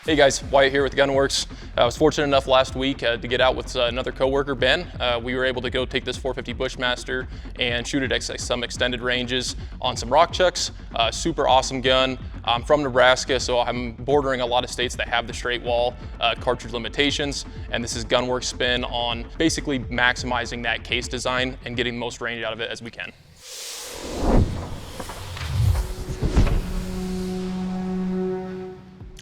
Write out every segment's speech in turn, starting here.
Hey guys, Wyatt here with Gunworks. I was fortunate enough last week to get out with another coworker, Ben. We were able to go take this 450 Bushmaster and shoot it at some extended ranges on some rock chucks. Super awesome gun. I'm from Nebraska, so I'm bordering a lot of states that have the straight wall cartridge limitations, and this is Gunworks' spin on basically maximizing that case design and getting the most range out of it as we can.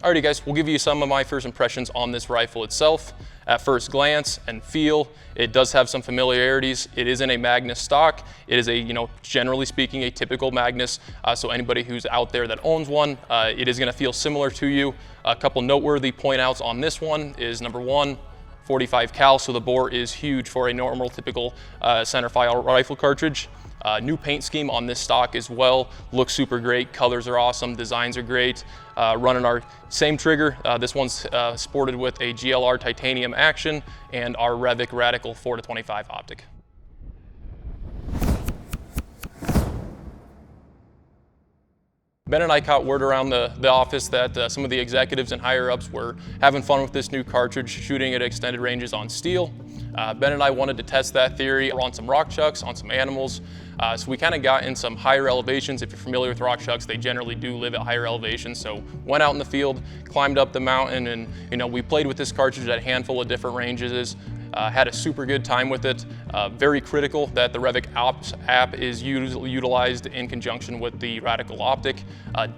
Alrighty guys, we'll give you some of my first impressions on this rifle itself. At first glance and feel, it does have some familiarities. It is in a Magnus stock. It is a, generally speaking, a typical Magnus. So anybody who's out there that owns one, it is gonna feel similar to you. A couple noteworthy point outs on this one is number one, 45 cal, so the bore is huge for a normal, typical center file rifle cartridge. New paint scheme on this stock as well. Looks super great, colors are awesome, designs are great. Running our same trigger. This one's sported with a GLR titanium action and our Revic Radical 4-25 optic. Ben and I caught word around the office that some of the executives and higher ups were having fun with this new cartridge, shooting at extended ranges on steel. Ben and I wanted to test that theory on some rock chucks, on some animals. So we kind of got in some higher elevations. If you're familiar with rock chucks, they generally do live at higher elevations. So went out in the field, climbed up the mountain, and we played with this cartridge at a handful of different ranges. Had a super good time with it. Very critical that the Revic Ops app is utilized in conjunction with the Radical Optic.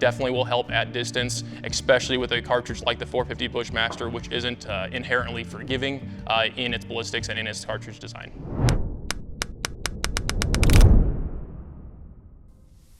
Definitely will help at distance, especially with a cartridge like the 450 Bushmaster, which isn't inherently forgiving in its ballistics and in its cartridge design.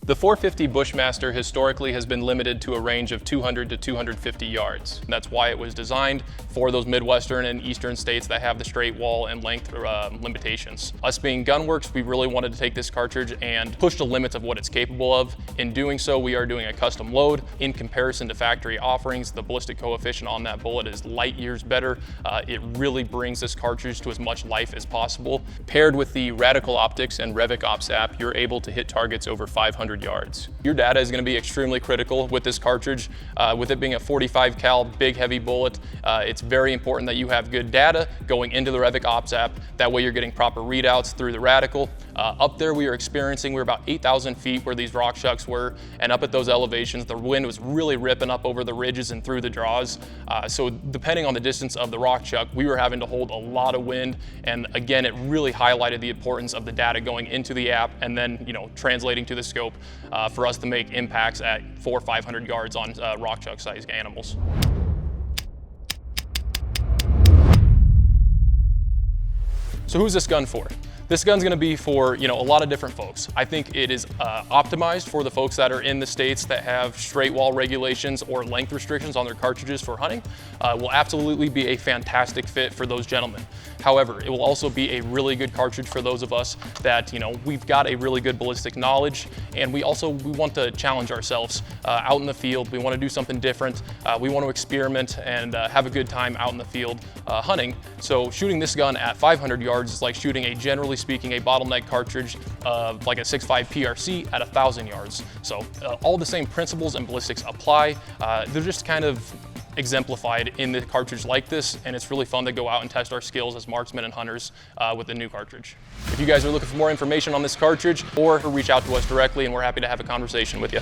The 450 Bushmaster historically has been limited to a range of 200 to 250 yards. That's why it was designed for those Midwestern and Eastern states that have the straight wall and length limitations. Us being Gunworks, we really wanted to take this cartridge and push the limits of what it's capable of. In doing so, we are doing a custom load. In comparison to factory offerings, the ballistic coefficient on that bullet is light years better. It really brings this cartridge to as much life as possible. Paired with the Radical Optics and Revic Ops app, you're able to hit targets over 500 yards. Your data is going to be extremely critical with this cartridge. With it being a 45 cal, big heavy bullet, it's very important that you have good data going into the Revic Ops app. That way you're getting proper readouts through the Radical. Up there we're about 8,000 feet where these rock chucks were, and up at those elevations the wind was really ripping up over the ridges and through the draws. So depending on the distance of the rock chuck, we were having to hold a lot of wind, and again it really highlighted the importance of the data going into the app and then translating to the scope for us to make impacts at 400 or 500 yards on rock chuck sized animals. So who's this gun for? This gun's gonna be for a lot of different folks. I think it is optimized for the folks that are in the states that have straight wall regulations or length restrictions on their cartridges for hunting. Will absolutely be a fantastic fit for those gentlemen. However, it will also be a really good cartridge for those of us that we've got a really good ballistic knowledge, and we want to challenge ourselves out in the field. We want to do something different. We want to experiment and have a good time out in the field hunting. So shooting this gun at 500 yards is like shooting generally speaking, a bottleneck cartridge like a 6.5 PRC at 1,000 yards. So all the same principles and ballistics apply. They're just kind of exemplified in the cartridge like this, and it's really fun to go out and test our skills as marksmen and hunters with the new cartridge. If you guys are looking for more information on this cartridge, or reach out to us directly, and we're happy to have a conversation with you.